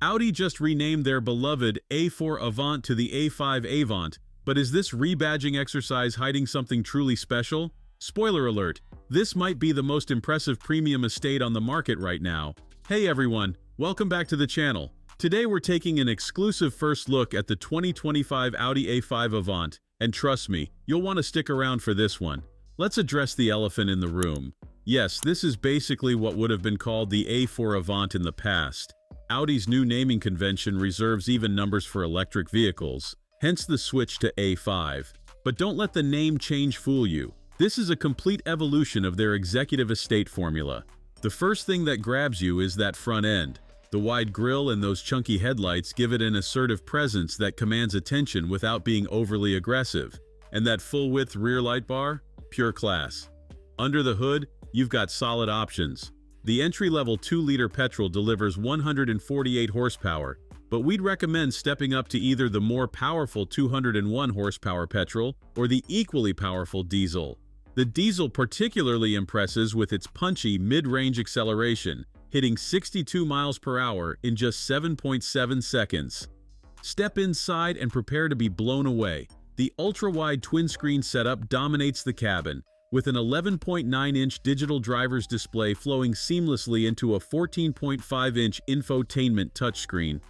Audi just renamed their beloved A4 Avant to the A5 Avant, but is this rebadging exercise hiding something truly special? Spoiler alert, this might be the most impressive premium estate on the market right now. Hey everyone, welcome back to the channel. Today we're taking an exclusive first look at the 2025 Audi A5 Avant, and trust me, you'll want to stick around for this one. Let's address the elephant in the room. Yes, this is basically what would have been called the A4 Avant in the past. Audi's new naming convention reserves even numbers for electric vehicles, hence the switch to A5. But don't let the name change fool you. This is a complete evolution of their executive estate formula. The first thing that grabs you is that front end. The wide grille and those chunky headlights give it an assertive presence that commands attention without being overly aggressive. And that full-width rear light bar? Pure class. Under the hood, you've got solid options. The entry-level 2-liter petrol delivers 148 horsepower, but we'd recommend stepping up to either the more powerful 201 horsepower petrol or the equally powerful diesel. The diesel particularly impresses with its punchy mid-range acceleration, hitting 62 miles per hour in just 7.7 seconds. Step inside and prepare to be blown away. The ultra-wide twin-screen setup dominates the cabin, with an 11.9-inch digital driver's display flowing seamlessly into a 14.5-inch infotainment touchscreen.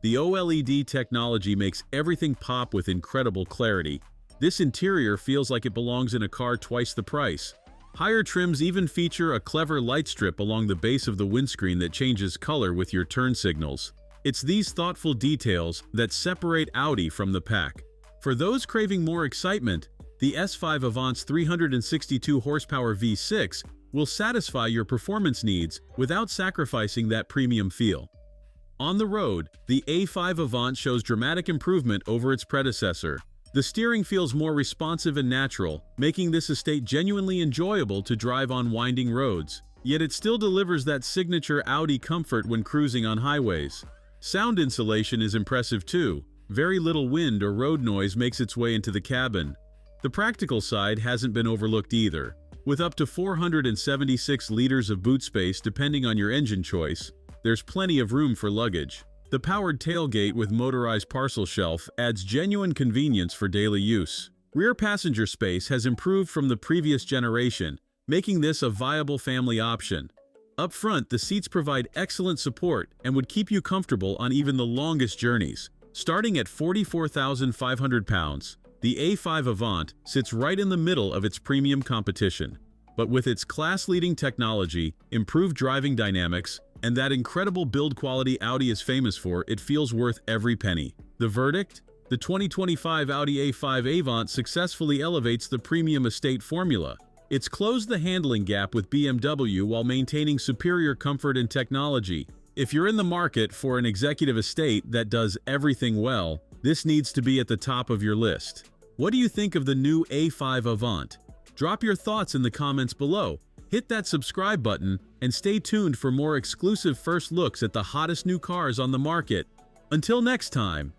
The OLED technology makes everything pop with incredible clarity. This interior feels like it belongs in a car twice the price. Higher trims even feature a clever light strip along the base of the windscreen that changes color with your turn signals. It's these thoughtful details that separate Audi from the pack. For those craving more excitement, the S5 Avant's 362 horsepower V6 will satisfy your performance needs without sacrificing that premium feel. On the road, the A5 Avant shows dramatic improvement over its predecessor. The steering feels more responsive and natural, making this estate genuinely enjoyable to drive on winding roads. Yet it still delivers that signature Audi comfort when cruising on highways. Sound insulation is impressive too. Very little wind or road noise makes its way into the cabin. The practical side hasn't been overlooked either. With up to 476 liters of boot space depending on your engine choice, there's plenty of room for luggage. The powered tailgate with motorized parcel shelf adds genuine convenience for daily use. Rear passenger space has improved from the previous generation, making this a viable family option. Up front, the seats provide excellent support and would keep you comfortable on even the longest journeys. Starting at 44,500 pounds, the A5 Avant sits right in the middle of its premium competition. But with its class-leading technology, improved driving dynamics, and that incredible build quality Audi is famous for, it feels worth every penny. The verdict? The 2025 Audi A5 Avant successfully elevates the premium estate formula. It's closed the handling gap with BMW while maintaining superior comfort and technology. If you're in the market for an executive estate that does everything well, this needs to be at the top of your list. What do you think of the new A5 Avant? Drop your thoughts in the comments below. Hit that subscribe button and stay tuned for more exclusive first looks at the hottest new cars on the market. Until next time.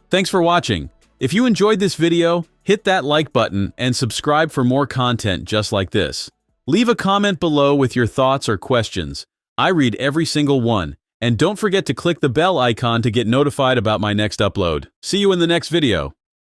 Thanks for watching. If you enjoyed this video, hit that like button and subscribe for more content just like this. Leave a comment below with your thoughts or questions. I read every single one. And don't forget to click the bell icon to get notified about my next upload. See you in the next video.